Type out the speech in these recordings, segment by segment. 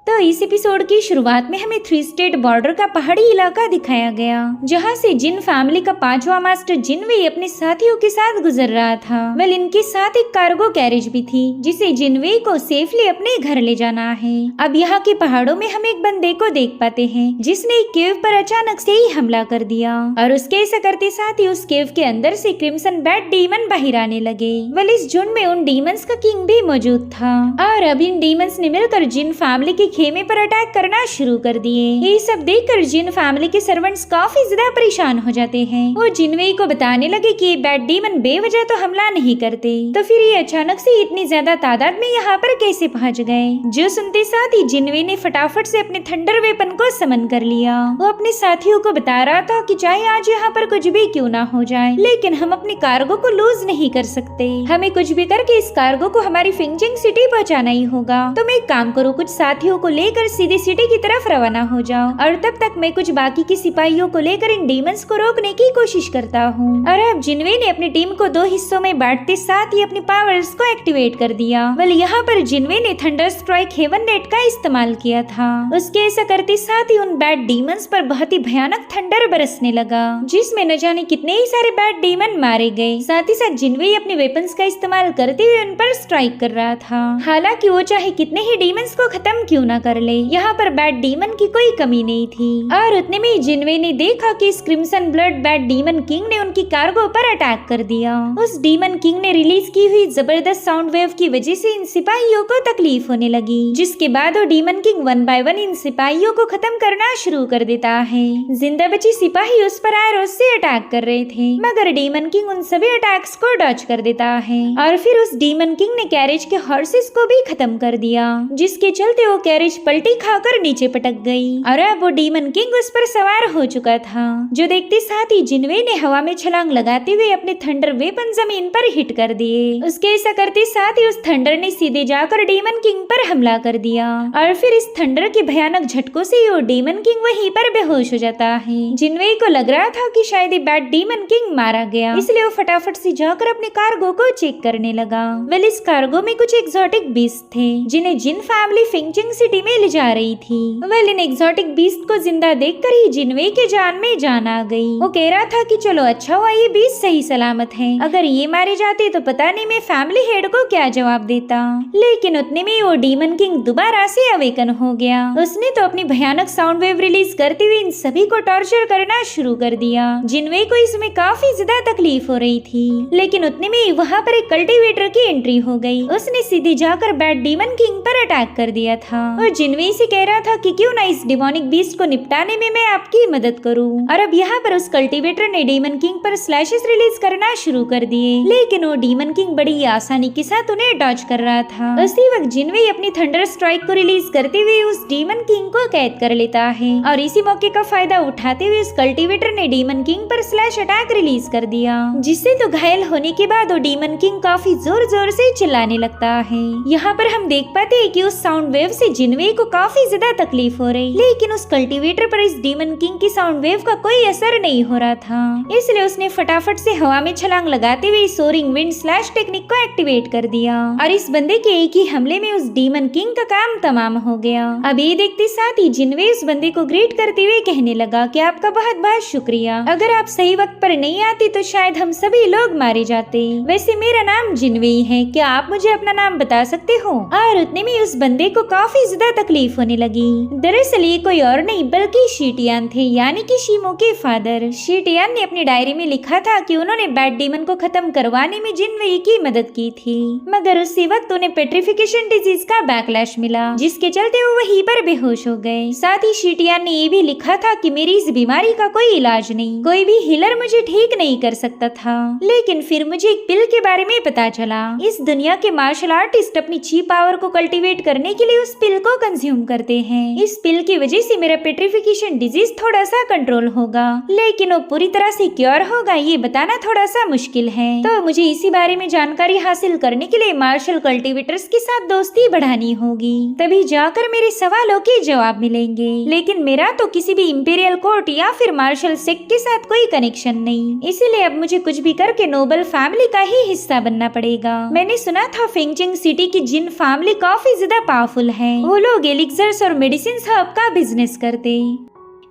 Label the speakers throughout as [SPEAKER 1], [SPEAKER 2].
[SPEAKER 1] तो इस एपिसोड की शुरुआत में हमें 3 स्टेट बॉर्डर का पहाड़ी इलाका दिखाया गया, जहां से जिन फैमिली का 5वां मास्टर जिनवेई अपने साथियों के साथ गुजर रहा था। वेल इनके साथ एक कार्गो कैरेज भी थी, जिसे जिनवेई को सेफली अपने घर ले जाना है। अब यहाँ के पहाड़ों में हम एक बंदे को देख पाते हैं, जिसने एक केव पर अचानक से ही हमला कर दिया, और उसके ऐसा करते साथ ही उस केव के अंदर से क्रिम्सन बैट डीमन बाहर आने लगे। वेल इस झुंड में उन डीमंस का किंग भी मौजूद था, और अब इन डीमंस ने मिलकर जिन फैमिली के खेमे पर अटैक करना शुरू कर दिए। ये सब देखकर जिन फैमिली के सर्वेंट्स काफी ज्यादा परेशान हो जाते हैं। वो जिनवेई को बताने लगे कि ये बैड डीमन बेवजह तो हमला नहीं करते, तो फिर ये अचानक से इतनी ज्यादा तादाद में यहाँ पर कैसे पहुँच गए। जो सुनते साथ ही जिनवेई ने फटाफट से अपने थंडर वेपन को समन कर लिया। वो अपने साथियों को बता रहा था कि चाहे आज यहाँ पर कुछ भी क्यों ना हो जाए, लेकिन हम अपने कार्गो को लूज नहीं कर सकते। हमें कुछ भी करके इस कार्गो को हमारी फिंचिंग सिटी पहुँचाना ही होगा। तो मैं एक काम करूँ, कुछ साथियों को लेकर सीधे सिटी की तरफ रवाना हो जाओ, और तब तक मैं कुछ बाकी के सिपाहियों को लेकर इन डीमंस को रोकने की कोशिश करता हूँ। और अब जिनवेई ने अपनी टीम को 2 हिस्सों में बांटते साथ ही अपनी पावर्स को एक्टिवेट कर दिया। वेल यहाँ पर जिनवेई ने थंडर स्ट्राइक हेवन नेट का इस्तेमाल किया था। उसके ऐसा करते साथ ही उन बैड डीमंस पर बहुत ही भयानक थंडर बरसने लगा, जिसमें न जाने कितने ही सारे बैड डीमन मारे गए। साथ ही साथ जिनवेई अपने वेपन्स का इस्तेमाल करते हुए उन पर स्ट्राइक कर रहा था। हालांकि वो चाहे कितने ही डीमंस को खत्म क्यों न कर ले, यहाँ पर बैड डीमन की कोई कमी नहीं थी। और उतने में जिनवेई ने देखा कि इस crimson blood bad demon king ने उनकी कार्गो पर अटैक कर दिया। उस डीमन किंग ने रिलीज की हुई जबरदस्त साउंड वेव की वजह से इन सिपाहियों को तकलीफ होने लगी, जिसके बाद वो डीमन किंग 1 बाय 1 इन सिपाहियों को खत्म करना शुरू कर देता है। जिंदा बची सिपाही उस पर एरोस से अटैक कर रहे थे, मगर डीमन किंग उन सभी अटैक्स को डॉज कर देता है। और फिर उस डीमन किंग ने कैरेज के हॉर्सेस को भी खत्म कर दिया, जिसके चलते वो कैरेज पलटी खाकर नीचे पटक गई, और अब वो डीमन किंग उस पर सवार हो चुका था। जो देखते साथ ही जिनवेई ने हवा में छलांग लगाते हुए अपने थंडर वेपन जमीन पर हिट कर दिए। उसके ऐसा करते साथ ही उस थंडर ने सीधे जाकर डीमन किंग पर हमला कर दिया, और फिर इस थंडर के भयानक झटकों से वो डीमन किंग वहीं पर बेहोश हो जाता है। जिनवेई को लग रहा था कि शायद ये बैड डीमन किंग मारा गया, इसलिए वो फटाफट से जाकर अपने कार्गो को चेक करने लगा। वेल इस कार्गो में कुछ एक्सोटिक बीस्ट थे, जिन्हें जिन फैमिली फिंचिंग सिटी में ले जा रही थी। वेल इन एक्सोटिक बीस्ट को जिंदा देखकर ही जिनवेई के जान में जान आ गई। वो कह रहा था कि चलो अच्छा हुआ ये बीस्ट सही सलामत है, अगर ये मारे जाते तो पता नहीं मैं फैमिली हेड को क्या जवाब देता। लेकिन उतने में वो डीमन किंग दोबारा से अवेकन हो गया। उसने तो अपनी भयानक साउंड वेव रिलीज करते हुए इन सभी को टॉर्चर करना शुरू कर दिया। जिनवेई को इसमें काफी ज्यादा तकलीफ हो रही थी, लेकिन उतने में वहाँ पर एक कल्टीवेटर की एंट्री हो गई। उसने सीधे जाकर बैड डीमन किंग पर अटैक कर दिया था, और जिनवेई से कह रहा था कि क्यों ना इस डिमोनिक बीस्ट को निपटाने में मैं आपकी मदद करूं। और अब यहाँ पर उस कल्टीवेटर ने डीमन किंग पर स्लैशेस रिलीज करना शुरू कर दिए, लेकिन वो डीमन किंग बड़ी आसानी के साथ उन्हें डॉज कर रहा था। उसी वक्त जिनवेई अपनी थंडर स्ट्राइक को रिलीज करते हुए उस डीमन किंग को कैद कर लेता है, और इसी मौके का फायदा उठाते हुए उस कल्टीवेटर ने डीमन किंग पर स्लैश अटैक रिलीज कर दिया, जिससे तो घायल होने के बाद वो डीमन किंग काफी जोर जोर से चिल्लाने लगता है। यहाँ पर हम देख पाते हैं कि उस साउंड वेव से जिनवेई को काफी ज्यादा तकलीफ हो रही, लेकिन उस कल्टीवेटर पर इस डीमन किंग की साउंड वेव का कोई असर नहीं हो रहा था। इसलिए उसने फटाफट से हवा में छलांग लगाते हुए सोरिंग विंड स्लैश टेक्निक को एक्टिवेट कर दिया, और इस बंदे के एक ही हमले में उस डीमन किंग का काम तमाम हो गया। अब ये देखते साथ ही जिनवेई उस बंदे को ग्रीट करते हुए कहने लगा कि आपका बहुत बहुत शुक्रिया, अगर आप सही वक्त पर नहीं आती तो शायद हम सभी लोग मारे जाते। वैसे मेरा नाम जिनवेई है, क्या आप मुझे अपना नाम बता सकते हो? और उतने में उस बंदे को काफी ज्यादा तकलीफ होने लगी। दरअसल ये कोई और नहीं बल्कि शीटियान थे, यानी कि शीमो के फादर। शीटियान ने अपनी डायरी में लिखा था कि उन्होंने बैड डीमन को खत्म करवाने में जिनवेई की मदद की थी, मगर उसी वक्त उन्हें पेट्रिफिकेशन डिजीज का बैकलैश मिला, जिसके चलते वो वहीं पर बेहोश हो गए। साथ ही शीटियान ने ये भी लिखा था कि मेरी इस बीमारी का कोई इलाज नहीं, कोई भी हीलर मुझे ठीक नहीं कर सकता था। लेकिन फिर मुझे एक पिल के बारे में पता चला। इस दुनिया के मार्शल आर्टिस्ट अपनी ची पावर को कल्टीवेट करने के लिए उस पिल को कंज्यूम करते हैं। इस पिल की वजह से मेरा पेट्रिफिकेशन डिजीज थोड़ा सा कंट्रोल होगा, लेकिन वो पूरी तरह से क्योर होगा ये बताना थोड़ा सा मुश्किल है। तो मुझे इसी बारे में जानकारी हासिल करने के लिए मार्शल कल्टीवेटर्स के साथ दोस्ती बढ़ानी होगी, तभी जाकर मेरे सवालों के जवाब मिलेंगे। लेकिन मेरा तो किसी भी इंपीरियल कोर्ट या फिर मार्शल सेक्ट के साथ कोई कनेक्शन नहीं, इसीलिए अब मुझे कुछ भी करके नोबल फैमिली का ही हिस्सा बनना पड़ेगा। मैंने सुना था फिंचिंग सिटी की जिन फैमिली काफी ज्यादा पावरफुल है, वो वो लोग एलिक्सर्स और मेडिसिन हब का बिजनेस करते।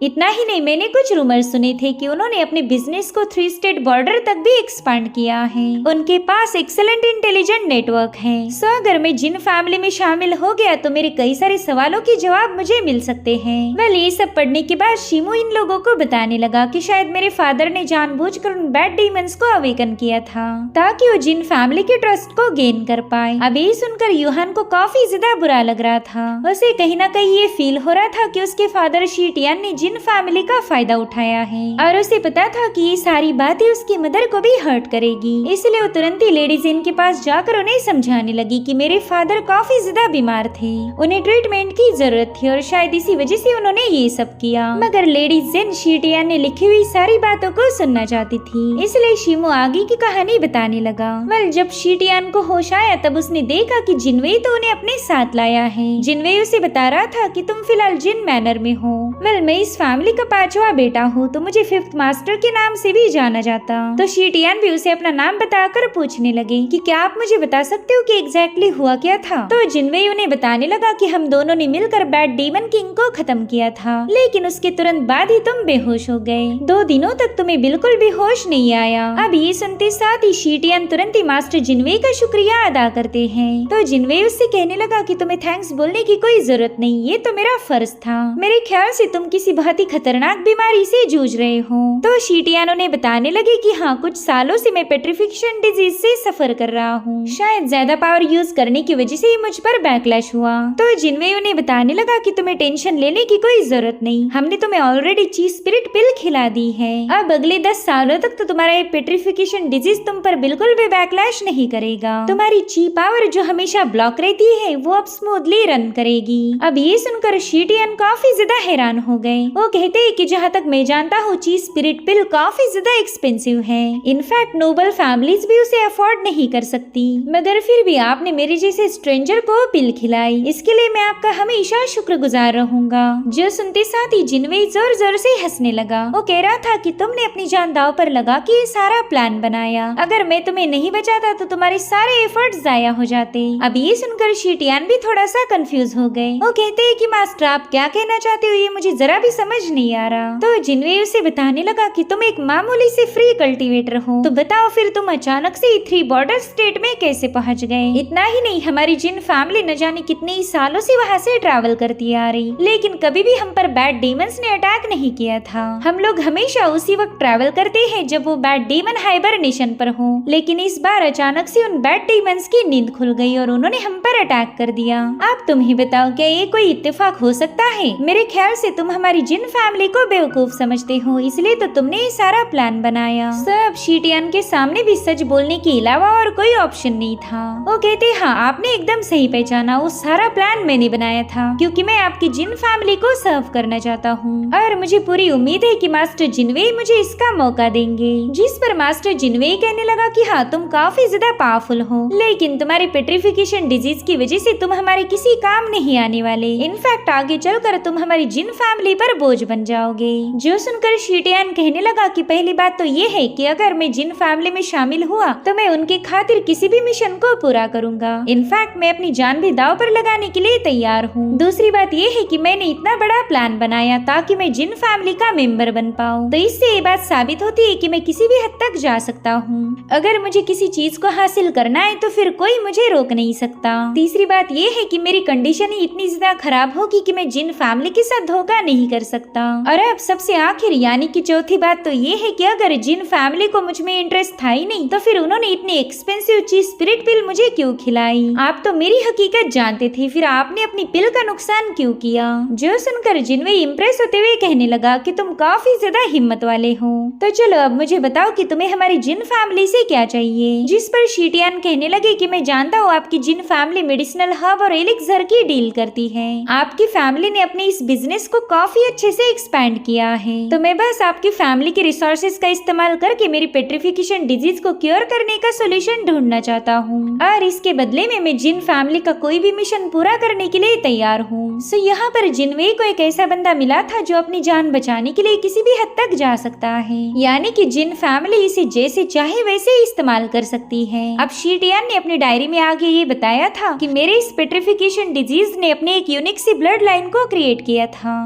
[SPEAKER 1] इतना ही नहीं, मैंने कुछ रूमर सुने थे कि उन्होंने अपने बिजनेस को 3 स्टेट बॉर्डर तक भी एक्सपांड किया है। उनके पास एक्सेलेंट इंटेलिजेंट नेटवर्क है। सो अगर मैं जिन फैमिली में शामिल हो गया तो मेरे कई सारे सवालों के जवाब मुझे मिल सकते हैं। वेल, ये सब पढ़ने के बाद शिमू इन लोगों को बताने लगा कि शायद मेरे फादर ने जानबूझकर उन बैड डीमंस को अवेकन किया था ताकि वो जिन फैमिली के ट्रस्ट को गेन कर पाए। अब ये सुनकर यूहान को काफी ज्यादा बुरा लग रहा था। उसे कहीं ना कहीं ये फील हो रहा था कि उसके फादर शी टियान ने जिन फैमिली का फायदा उठाया है और उसे पता था कि ये सारी बातें उसकी मदर को भी हर्ट करेगी। इसलिए वो तुरंत ही लेडी जेन के पास जाकर उन्हें समझाने लगी कि मेरे फादर काफी ज्यादा बीमार थे, उन्हें ट्रीटमेंट की जरूरत थी और शायद इसी वजह से उन्होंने ये सब किया। मगर लेडी जेन शी टियान ने लिखी हुई सारी बातों को सुनना चाहती थी, इसलिए शिमू आगे की कहानी बताने लगा। वेल, जब शी टियान को होश आया तब उसने देखा कि जिनवेई तो उन्हें अपने साथ लाया है। जिनवेई उसे बता रहा था कि तुम फिलहाल जिन मैनर में हो। वेल, मैं इस फैमिली का 5वां बेटा हूँ तो मुझे 5th मास्टर के नाम से भी जाना जाता। तो शी टियान भी उसे अपना नाम बताकर पूछने लगे कि क्या आप मुझे बता सकते हो कि एग्जैक्टली हुआ क्या था। तो जिनवेई उन्हें बताने लगा कि हम दोनों ने मिलकर बैड डीमन किंग को खत्म किया था, लेकिन उसके तुरंत बाद ही तुम बेहोश हो गए। 2 दिनों तक तुम्हें बिल्कुल भी होश नहीं आया। अब ये सुनते साथ ही शी टियान तुरंत ही मास्टर जिनवेई का शुक्रिया अदा करते हैं। तो जिनवेई उससे कहने लगा कि तुम्हें थैंक्स बोलने की कोई जरूरत नहीं, ये तो मेरा फर्ज था। मेरे ख्याल से तुम किसी बहुत ही खतरनाक बीमारी से जूझ रहे हो। तो शी टियान उन्हें बताने लगे कि हाँ, कुछ सालों से मैं पेट्रिफिकेशन डिजीज से सफर कर रहा हूँ। शायद ज्यादा पावर यूज करने की वजह से ही मुझ पर बैकलैश हुआ। तो जिनवेई उन्हें बताने लगा कि तुम्हें टेंशन लेने की कोई जरूरत नहीं, हमने तुम्हें ऑलरेडी ची स्पिरिट पिल खिला दी है। अब अगले 10 सालों तक तो तुम्हारा पेट्रिफिकेशन डिजीज तुम पर बिल्कुल भी बैकलैश नहीं करेगा। तुम्हारी ची पावर जो हमेशा ब्लॉक रहती है वो अब स्मूथली रन करेगी। अब ये सुनकर शी टियान काफी ज्यादा हैरान हो गए। वो कहते हैं कि जहाँ तक मैं जानता हूँ ची स्पिरिट पिल काफी ज्यादा एक्सपेंसिव है। इनफैक्ट नोबल फैमिलीज भी उसे अफोर्ड नहीं कर सकती, मगर फिर भी आपने मेरे जैसे स्ट्रेंजर को पिल खिलाई, इसके लिए मैं आपका हमेशा शुक्रगुजार रहूंगा। जो सुनते साथ ही जिनवेई जोर जोर से हंसने लगा। वो कह रहा था कि तुमने अपनी जान दांव पर लगा के ये सारा प्लान बनाया। अगर मैं तुम्हें नहीं बचाता तो तुम्हारे सारे एफर्ट्स जाया हो जाते। अब ये सुनकर शी टियान भी थोड़ा सा कंफ्यूज हो गए। वो कहते हैं कि मास्टर आप क्या कहना चाहते हो, ये मुझे जरा भी समझ नहीं आ रहा। तो जिनवेई उसे बताने लगा कि तुम एक मामूली से फ्री कल्टीवेटर हो, तो बताओ फिर तुम अचानक से 3 बॉर्डर स्टेट में कैसे पहुंच गए। इतना ही नहीं, हमारी जिन फैमिली न जाने कितने ही सालों से वहाँ से ट्रैवल करती आ रही, लेकिन कभी भी हम पर बैड डीमंस ने अटैक नहीं किया था। हम लोग हमेशा उसी वक्त ट्रैवल करते हैं जब वो बैड डीमन हाइबरनेशन पर हो, लेकिन इस बार अचानक से उन बैड डीमंस की नींद खुल गई और उन्होंने हम पर अटैक कर दिया। अब तुम ही बताओ, क्या ये कोई इत्तेफाक हो सकता है? मेरे ख्याल से तुम हमारी जिन फैमिली को बेवकूफ समझते हो, इसलिए तो तुमने ये सारा प्लान बनाया। सब शी टियान के सामने भी सच बोलने के अलावा और कोई ऑप्शन नहीं था। वो कहते हाँ, आपने एकदम सही पहचाना, वो सारा प्लान मैंने बनाया था क्योंकि मैं आपकी जिन फैमिली को सर्व करना चाहता हूँ और मुझे पूरी उम्मीद है कि मास्टर जिनवेई मुझे इसका मौका देंगे। जिस पर मास्टर जिनवेई कहने लगा कि हाँ, तुम काफी ज्यादा पावरफुल हो, लेकिन तुम्हारी पेट्रिफिकेशन डिजीज की वजह से तुम हमारे किसी काम नहीं आने वाले। इनफैक्ट आगे चलकर तुम हमारी जिन फैमिली पर बोझ बन जाओगे। जो सुनकर शी टियान कहने लगा कि पहली बात तो ये है कि अगर मैं जिन फैमिली में शामिल हुआ तो मैं उनके खातिर किसी भी मिशन को पूरा करूंगा। इनफैक्ट मैं अपनी जान भी दांव पर लगाने के लिए तैयार हूँ। दूसरी बात ये है कि मैंने इतना बड़ा प्लान बनाया ताकि मैं जिन फैमिली का मेंबर बन पाऊँ, तो इससे ये बात साबित होती है कि मैं किसी भी हद तक जा सकता हूँ। अगर मुझे किसी चीज को हासिल करना है तो फिर कोई मुझे रोक नहीं सकता। तीसरी बात ये है कि मेरी कंडीशन ही इतनी ज्यादा खराब होगी कि मैं जिन फैमिली के साथ धोखा नहीं कर सकता। और अब सबसे आखिर यानी कि चौथी बात तो ये है कि अगर जिन फैमिली को मुझ में इंटरेस्ट था ही नहीं तो फिर उन्होंने इतनी एक्सपेंसिव चीज स्पिरिट पिल मुझे क्यों खिलाई? आप तो मेरी हकीकत जानते थे, फिर आपने अपनी पिल का नुकसान क्यों किया? जो सुनकर जिनवेई इम्प्रेस होते हुए कहने लगा कि तुम काफी ज्यादा हिम्मत वाले हो। तो चलो अब मुझे बताओ कि तुम्हें हमारी जिन फैमिली से क्या चाहिए? जिस पर शी टियान कहने लगे कि मैं जानता हूँ आपकी जिन फैमिली मेडिसिनल हब और एलिक्सर की डील करती है। आपकी फैमिली ने अपने इस बिजनेस को काफी अच्छे अच्छे से एक्सपैंड किया है। तो मैं बस आपकी फैमिली के रिसोर्सेज का इस्तेमाल करके मेरी पेट्रिफिकेशन डिजीज को क्योर करने का सोल्यूशन ढूंढना चाहता हूँ और इसके बदले में मैं जिन फैमिली का कोई भी मिशन पूरा करने के लिए तैयार हूँ। सो यहाँ पर जिनवे को एक ऐसा बंदा मिला था जो अपनी जान बचाने के लिए किसी भी हद तक जा सकता है, यानी कि जिन फैमिली इसे जैसे चाहे वैसे इस्तेमाल कर सकती है। अब शीटियान ने अपनी डायरी में आगे ये बताया था कि मेरे इस पेट्रिफिकेशन डिजीज ने अपने एक यूनिक सी ब्लड लाइन को क्रिएट किया था।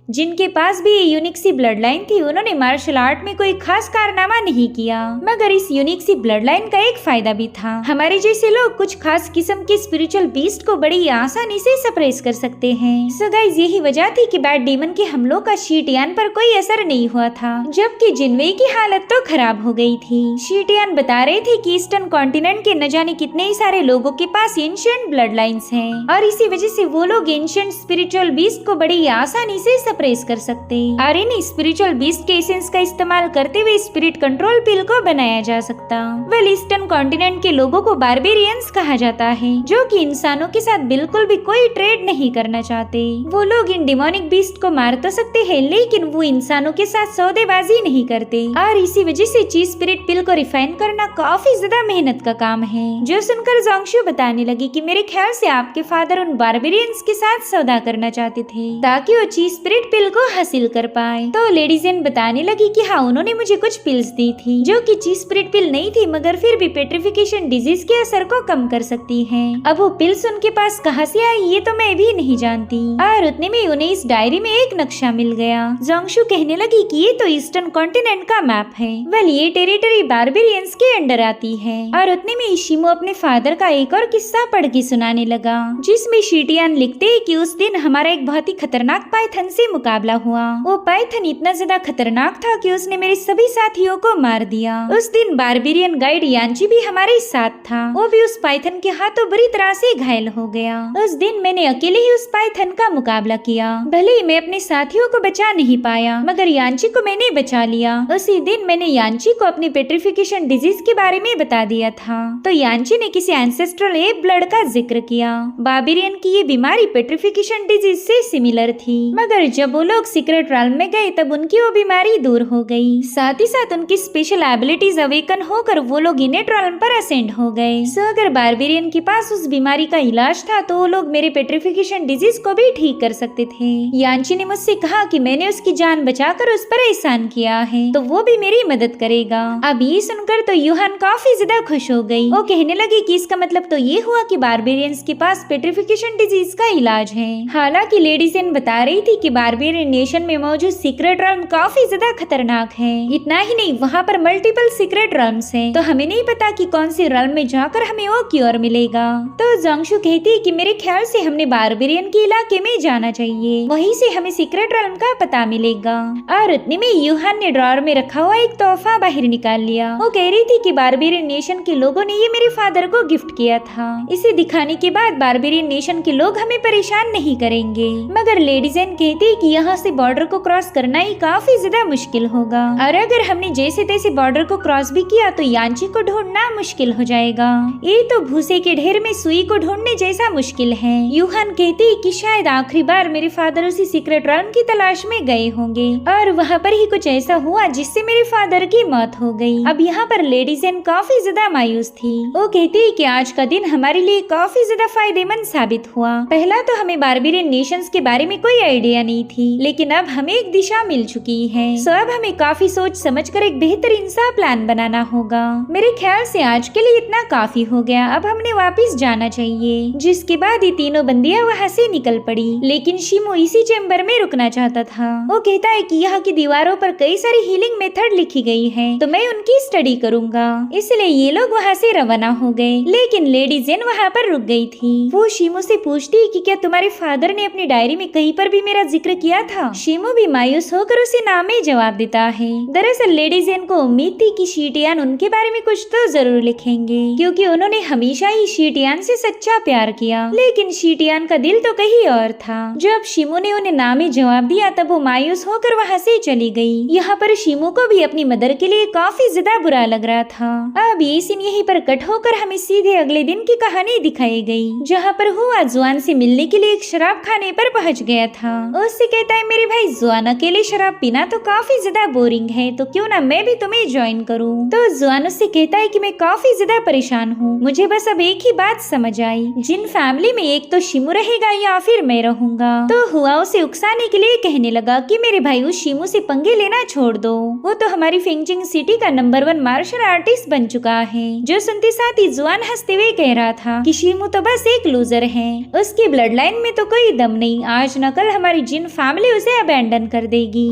[SPEAKER 1] जिनके पास भी ये यूनिक सी ब्लड लाइन थी उन्होंने मार्शल आर्ट में कोई खास कारनामा नहीं किया, मगर इस यूनिक सी ब्लड लाइन का एक फायदा भी था। हमारे जैसे लोग कुछ खास किस्म के स्पिरिचुअल बीस्ट को बड़ी आसानी से सप्रेस कर सकते हैं। सो गाइस, यही वजह थी कि बैड डीमन के हमलों का शीटियान पर कोई असर नहीं हुआ था, जबकि जिनवे की हालत तो खराब हो गई थी। शीटियान बता रहे थे कि ईस्टर्न कॉन्टिनेंट के न जाने कितने ही सारे लोगों के पास एंशिएंट ब्लड लाइन्स हैं और इसी वजह से वो लोग एंशिएंट स्पिरिचुअल बीस्ट को बड़ी आसानी से प्रेस कर सकते और इन स्पिरिचुअल बीस्ट के एसेंस का इस्तेमाल करते हुए स्पिरिट कंट्रोल पिल को बनाया जा सकता। वेल, ईस्टर्न कॉन्टिनेंट के लोगों को बारबेरियंस कहा जाता है, जो कि इंसानों के साथ बिल्कुल भी कोई ट्रेड नहीं करना चाहते। वो लोग इन डिमोनिक बीस्ट को मार तो सकते हैं, लेकिन वो इंसानों के साथ सौदेबाजी नहीं करते और इसी वजह से चीज स्पिरिट पिल को रिफाइन करना काफी ज्यादा मेहनत का काम है। जो सुनकर जोंगशू बताने लगी कि मेरे ख्याल से आपके फादर उन बारबेरियंस के साथ सौदा करना चाहते थे ताकि वो चीज स्पिरिट पिल को हासिल कर पाए। तो लेडीजेन बताने लगी कि हाँ, उन्होंने मुझे कुछ पिल्स दी थी जो कि चीज स्पिरिट पिल नहीं थी, मगर फिर भी पेट्रिफिकेशन डिजीज के असर को कम कर सकती है। अब वो पिल्स उनके पास कहाँ से आई ये तो मैं भी नहीं जानती। और उतने में उन्हें इस डायरी में एक नक्शा मिल गया। जोंगशू कहने लगी कि ये तो ईस्टर्न कॉन्टिनेंट का मैप है। वेल, ये टेरिटरी बारबेरियंस के अंडर आती है। और उतने में इशिमो अपने फादर का एक और किस्सा पढ़ के सुनाने लगा, जिसमें शीटियान लिखते हैं कि उस दिन हमारा एक बहुत ही खतरनाक पाइथन से मुकाबला हुआ। वो पाइथन इतना ज्यादा खतरनाक था कि उसने मेरे सभी साथियों को मार दिया। उस दिन बारबेरियन गाइड यांची भी हमारे साथ था। वो भी उस पाइथन के हाथों बुरी तरह से घायल हो गया। उस दिन मैंने अकेले ही उस पाइथन का मुकाबला किया। भले ही मैं अपने साथियों को बचा नहीं पाया, मगर यांची को मैंने बचा लिया। उसी दिन मैंने यांची को अपनी पेट्रिफिकेशन डिजीज के बारे में बता दिया था। तो यांची ने किसी एंसेस्ट्रल एप ब्लड का जिक्र किया। बारबेरियन की ये बीमारी पेट्रिफिकेशन डिजीज से सिमिलर थी, मगर जब वो लोग सीक्रेट रैल्म में गए तब उनकी वो बीमारी दूर हो गई। साथ ही साथ उनकी स्पेशल एबिलिटीज अवेकन होकर वो लोग इनेट रैल्म पर असेंड हो गए। सो अगर बारबेरियन के पास उस बीमारी का इलाज था तो वो लोग मेरे पेट्रिफिकेशन डिजीज को भी ठीक कर सकते थे। यांची ने मुझसे कहा कि मैंने उसकी जान बचाकर उस पर एहसान किया है तो वो भी मेरी मदद करेगा। अब ये सुनकर तो यूहान काफी ज्यादा खुश हो गई। वो कहने लगी कि इसका मतलब तो ये हुआ कि बारबेरियंस के पास पेट्रिफिकेशन डिजीज का इलाज है। हालांकि लेडीजेन बता रही थी कि बारबेरियन नेशन में मौजूद सीक्रेट रैल्म काफी ज्यादा खतरनाक है। इतना ही नहीं, वहाँ पर मल्टीपल सीक्रेट रैल्म्स हैं, तो हमें नहीं पता कि कौन से रैल्म में जाकर हमें वो क्योर मिलेगा। तो जोंगशू कहती है कि मेरे ख्याल से हमने बारबेरियन के इलाके में जाना चाहिए, वहीं से हमें सीक्रेट रैल्म का पता मिलेगा। और उतने में यूहान ने ड्रॉअर में रखा हुआ एक तोहफा बाहर निकाल लिया। वो कह रही थी कि बारबेरियन नेशन के लोगों ने ये मेरे फादर को गिफ्ट किया था। इसे दिखाने के बाद बारबेरियन नेशन के लोग हमें परेशान नहीं करेंगे। मगर लेडीजेन कहती है कि यहाँ से बॉर्डर को क्रॉस करना ही काफी ज्यादा मुश्किल होगा, और अगर हमने जैसे तैसे बॉर्डर को क्रॉस भी किया तो यांची को ढूंढना मुश्किल हो जाएगा। ये तो भूसे के ढेर में सुई को ढूंढने जैसा मुश्किल है। यूहान कहती कि शायद आखिरी बार मेरे फादर उसी सीक्रेट रैल्म की तलाश में गए होंगे और वहाँ पर ही कुछ ऐसा हुआ जिससे मेरे फादर की मौत हो गई। अब यहाँ पर लेडीजेन काफी ज्यादा मायूस थी। वो कहती है कि आज का दिन हमारे लिए काफी ज्यादा फायदेमंद साबित हुआ। पहला तो हमें बारबेरियन नेशंस के बारे में कोई आइडिया नहीं थी, लेकिन अब हमें एक दिशा मिल चुकी है। सो अब हमें काफी सोच समझकर एक बेहतरीन सा प्लान बनाना होगा। मेरे ख्याल से आज के लिए इतना काफी हो गया, अब हमने वापस जाना चाहिए। जिसके बाद ये तीनों बंदियां वहाँ से निकल पड़ी, लेकिन शिमो इसी चेम्बर में रुकना चाहता था। वो कहता है कि यहाँ की दीवारों पर कई सारी हीलिंग मेथड लिखी गई है, तो मैं उनकी स्टडी करूंगा। इसलिए ये लोग वहाँ से रवाना हो गए, लेकिन लेडी जेन वहाँ पर रुक गई थी। वो शिमो से पूछती है कि क्या तुम्हारे फादर ने अपनी डायरी में कहीं पर भी मेरा जिक्र किया था। शिमो भी मायूस होकर उसे ना में जवाब देता है। दरअसल लेडी जेन को उम्मीद थी कि शीटियान उनके बारे में कुछ तो जरूर लिखेंगे, क्योंकि उन्होंने हमेशा ही शीटियान से सच्चा प्यार किया। लेकिन शीटियान का दिल तो कहीं और था। जब शिमो ने उन्हें ना में जवाब दिया तब वो मायूस होकर वहाँ से चली गई। यहाँ पर शिमो को भी अपनी मदर के लिए काफी ज्यादा बुरा लग रहा था। अब ये सीन यहीं पर कट होकर हमें सीधे अगले दिन की कहानी दिखाई गई, जहाँ पर हुआ जुआन से मिलने के लिए एक शराब खाने पर पहुँच गया था। उससे से कहता है मेरे भाई जुआन अकेले शराब पीना तो काफी ज्यादा बोरिंग है, तो क्यों ना मैं भी तुम्हें ज्वाइन करूँ। तो जुआन उससे कहता है कि मैं काफी ज्यादा परेशान हूँ, मुझे बस अब एक ही बात समझ आई, जिन फैमिली में एक तो शिमू रहेगा या फिर मैं रहूंगा। तो हुआ उसे उकसाने के लिए कहने लगा कि मेरे भाई उस शिमू से पंगे लेना छोड़ दो, वो तो हमारी फेंगचिंग सिटी का नंबर 1 मार्शल आर्टिस्ट बन चुका है। जो सुनते साथ ही जुआन हंसते हुए कह रहा था कि शिमू तो बस एक लूजर है, उसकी ब्लड लाइन में तो कोई दम नहीं, आज न कल हमारी जिन फैमिली उसे अबैंडन कर देगी।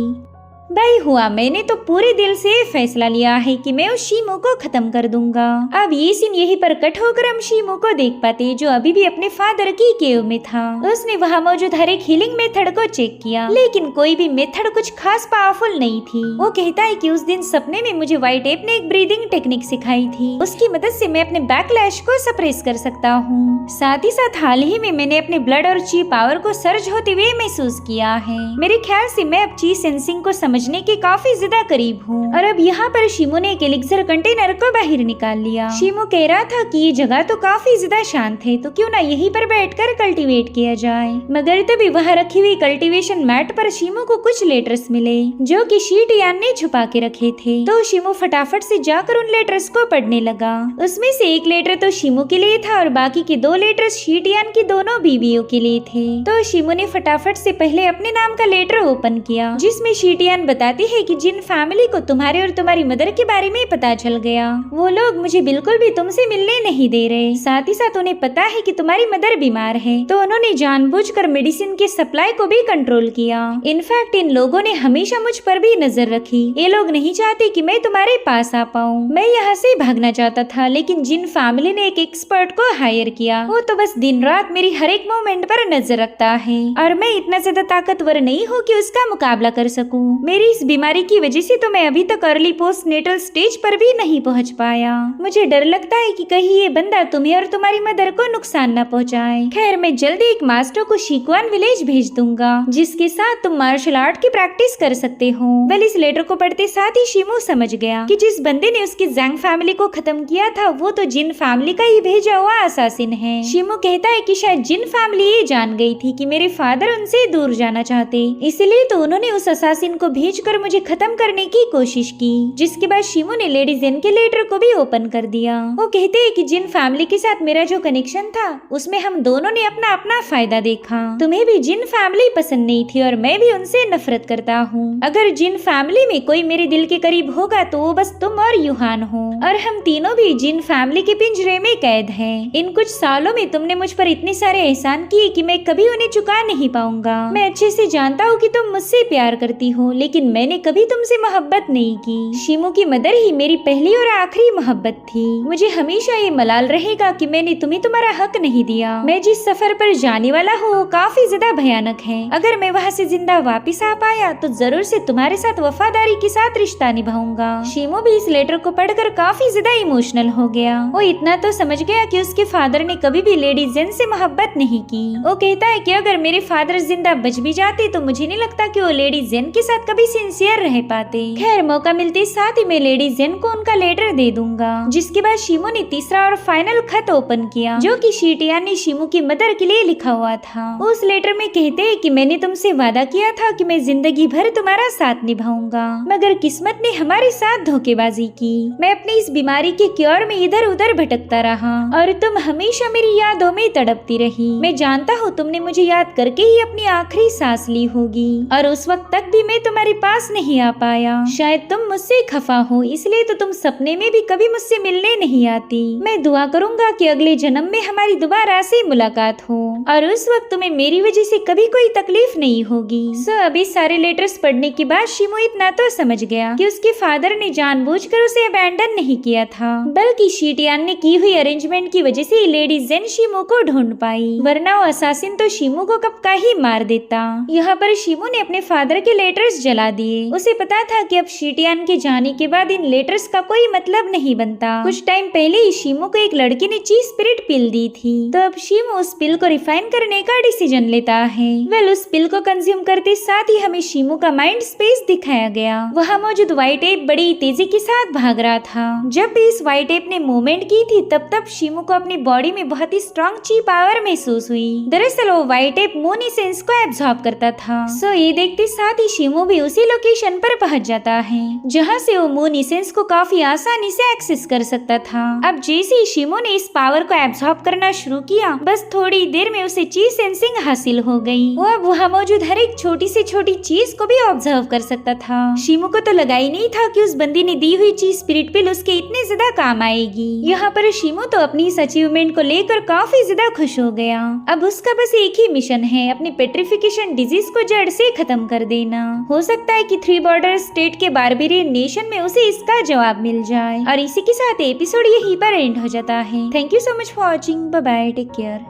[SPEAKER 1] भाई हुआ मैंने तो पूरे दिल से फैसला लिया है कि मैं उस शिमू को खत्म कर दूंगा। अब ये सीन यही पर कट होकर हम शिमू को देख पाते जो अभी भी अपने फादर की केव में था। उसने वहाँ मौजूद हर एक हीलिंग मेथड को चेक किया, लेकिन कोई भी मेथड कुछ खास पावरफुल नहीं थी। वो कहता है कि उस दिन सपने में मुझे व्हाइट एप ने एक ब्रीदिंग टेक्निक सिखाई थी, उसकी मदद से मैं अपने बैकलैश को सप्रेस कर सकता हूँ। साथ ही साथ हाल ही में मैंने अपने ब्लड और ची पावर को सर्ज होते हुए महसूस किया है। मेरे ख्याल से मैं अब ची सेंसिंग को समझने के काफी ज्यादा करीब हूँ। और अब यहाँ पर शिमू ने एक एलिक्सर कंटेनर को बाहर निकाल लिया। शिमू कह रहा था कि ये जगह तो काफी ज्यादा शांत है, तो क्यों ना यहीं पर बैठकर कल्टीवेट किया जाए। मगर तभी वहाँ रखी हुई कल्टीवेशन मैट पर शिमू को कुछ लेटर्स मिले जो कि शीटियान ने छुपा के रखे थे। तो शिमू फटाफट से जाकर उन लेटर्स को पढ़ने लगा। उसमें से एक लेटर तो शिमू के लिए था और बाकी के 2 लेटर्स शीटियान की दोनों बीवियों के लिए थे। तो शिमू ने फटाफट से पहले अपने नाम का लेटर ओपन किया, जिसमें शीटियान बताती है कि जिन फैमिली को तुम्हारे और तुम्हारी मदर के बारे में पता चल गया, वो लोग मुझे बिल्कुल भी तुमसे मिलने नहीं दे रहे। साथ ही साथ उन्हें पता है कि तुम्हारी मदर बीमार है, तो उन्होंने जानबूझकर मेडिसिन के सप्लाई को भी कंट्रोल किया। इनफैक्ट इन लोगों ने हमेशा मुझ पर भी नजर रखी। ये लोग नहीं चाहते कि मैं तुम्हारे पास आ पाऊँ। मैं यहाँ से भागना चाहता था, लेकिन जिन फैमिली ने एक एक्सपर्ट को हायर किया, वो तो बस दिन रात मेरी हर एक मूवमेंट पर नजर रखता है और मैं इतना ज्यादा ताकतवर नहीं हूँ कि उसका मुकाबला कर सकूँ। मेरी इस बीमारी की वजह से तो मैं अभी तक अर्ली पोस्ट नेटल स्टेज पर भी नहीं पहुंच पाया। मुझे डर लगता है कि कहीं ये बंदा तुम्हें और तुम्हारी मदर को नुकसान न पहुंचाए। खैर मैं जल्दी एक मास्टर को शिकवान विलेज भेज दूंगा, जिसके साथ तुम मार्शल आर्ट की प्रैक्टिस कर सकते हो। वेल इस लेटर को पढ़ते साथ ही शिमू समझ गया कि जिस बंदे ने उसकी जैंग फैमिली को खत्म किया था, वो तो जिन फैमिली का ही भेजा हुआ असासिन है। शिमू कहता है कि शायद जिन फैमिली ये जान गई थी कि मेरे फादर उनसे दूर जाना चाहते, इसलिए तो उन्होंने उस असासिन को भेजकर मुझे खत्म करने की कोशिश की। जिसके बाद शिमू ने लेडी जेन के लेटर को भी ओपन कर दिया। वो कहते हैं कि जिन फैमिली के साथ मेरा जो कनेक्शन था, उसमें हम दोनों ने अपना अपना फायदा देखा। तुम्हें भी जिन फैमिली पसंद नहीं थी और मैं भी उनसे नफरत करता हूँ। अगर जिन फैमिली में कोई मेरे दिल के करीब होगा तो वो बस तुम और यूहान हो, और हम तीनों भी जिन फैमिली के पिंजरे में कैद हैं। इन कुछ सालों में तुमने मुझ पर इतने सारे एहसान किए कि मैं कभी उन्हें चुका नहीं पाऊंगा। मैं अच्छे से जानता हूँ कि तुम मुझसे प्यार करती हो, लेकिन मैंने कभी तुमसे मोहब्बत नहीं की। शिमू की मदर ही मेरी पहली और आखिरी मोहब्बत थी। मुझे हमेशा ये मलाल रहेगा कि मैंने तुम्हें तुम्हारा हक नहीं दिया। मैं जिस सफर पर जाने वाला हूँ वो काफी ज्यादा भयानक है। अगर मैं वहाँ से जिंदा वापिस आ पाया तो जरूर से तुम्हारे साथ वफादारी के साथ रिश्ता निभाऊंगा। शिमू भी इस लेटर को पढ़कर काफी ज्यादा इमोशनल हो गया। वो इतना तो समझ गया कि उसके फादर ने कभी भी लेडी जेन से मोहब्बत नहीं की। वो कहता है कि अगर मेरे फादर जिंदा बच भी जाते तो मुझे नहीं लगता कि वो लेडी जेन के साथ कभी सिंसियर रह पाते। खैर मौका मिलते साथ ही मैं लेडी जेन को उनका लेटर दे दूंगा। जिसके बाद शिमू ने तीसरा और फाइनल खत ओपन किया, जो कि शीटियान ने शिमू की मदर के लिए लिखा हुआ था। उस लेटर में कहते हैं कि मैंने तुमसे वादा किया था कि मैं जिंदगी भर तुम्हारा साथ निभाऊंगा, मगर किस्मत ने हमारे साथ धोखेबाजी की। मैं अपनी इस बीमारी के क्योर में इधर उधर भटकता रहा और तुम हमेशा मेरी यादों में तड़पती रही। मैं जानता हूँ तुमने मुझे याद करके ही अपनी आखिरी सांस ली होगी, और उस वक्त तक भी मैं तुम्हारे पास नहीं आ पाया। शायद तुम मुझसे खफा हो, इसलिए तो तुम सपने में भी कभी मुझसे मिलने नहीं आती। मैं दुआ करूंगा कि अगले जन्म में हमारी दोबारा से मुलाकात हो और उस वक्त तुम्हें मेरी वजह से कभी कोई तकलीफ नहीं होगी। अभी सारे लेटर्स पढ़ने के बाद शिमू इतना तो समझ गया कि उसके फादर ने जानबूझकर उसे अबैंडन नहीं किया था, बल्कि शीटियान ने की हुई अरेंजमेंट की वजह से लेडी जेन शिमू को ढूंढ पाई, वरना वो असासिन तो शिमू को कब का ही मार देता। यहाँ पर शिमू ने अपने फादर के लेटर्स जला जला दिए। उसे पता था कि अब शीटियान के जाने के बाद इन लेटर्स का कोई मतलब नहीं बनता। कुछ टाइम पहले ही शीमो को एक लड़के ने चीज स्पिरिट पिल दी थी, तो अब शीमो उस पिल को रिफाइन करने का डिसीजन लेता है। वेल उस पिल को कंज्यूम करते साथ ही हमें शीमो का माइंड स्पेस दिखाया गया। वहाँ मौजूद व्हाइट एप बड़ी तेजी के साथ भाग रहा था। जब भी इस व्हाइट एप ने मूवमेंट की थी तब शीमो को अपनी बॉडी में बहुत ही स्ट्रॉन्ग ची पावर महसूस हुई। दरअसल वो व्हाइट एप मून एसेंस को एब्जॉर्ब करता था। सो ये देखते साथ ही शीमो भी उसी लोकेशन पर पहुंच जाता है जहां से वो मून एसेंस को काफी आसानी से एक्सेस कर सकता था। अब जैसे ही शीमो ने इस पावर को एब्जॉर्ब करना शुरू किया, बस थोड़ी देर में उसे चीज सेंसिंग हासिल हो गई। वो अब वहाँ मौजूद हर एक छोटी से छोटी चीज को भी ऑब्जर्व कर सकता था। शीमो को तो लगा ही नहीं था कि उस बंदी ने दी हुई चीज स्पिरिट पिल उसके इतने ज्यादा काम आएगी। यहाँ पर शीमो तो अपनी इस अचीवमेंट को लेकर काफी ज्यादा खुश हो गया। अब उसका बस एक ही मिशन है, अपनी पेट्रिफिकेशन डिजीज को जड़ से खत्म कर देना। हो सकता है कि 3 बॉर्डर स्टेट के बारबेरियन नेशन में उसे इसका जवाब मिल जाए। और इसी के साथ एपिसोड यहीं पर एंड हो जाता है। Thank you so much for watching. Bye bye, take care.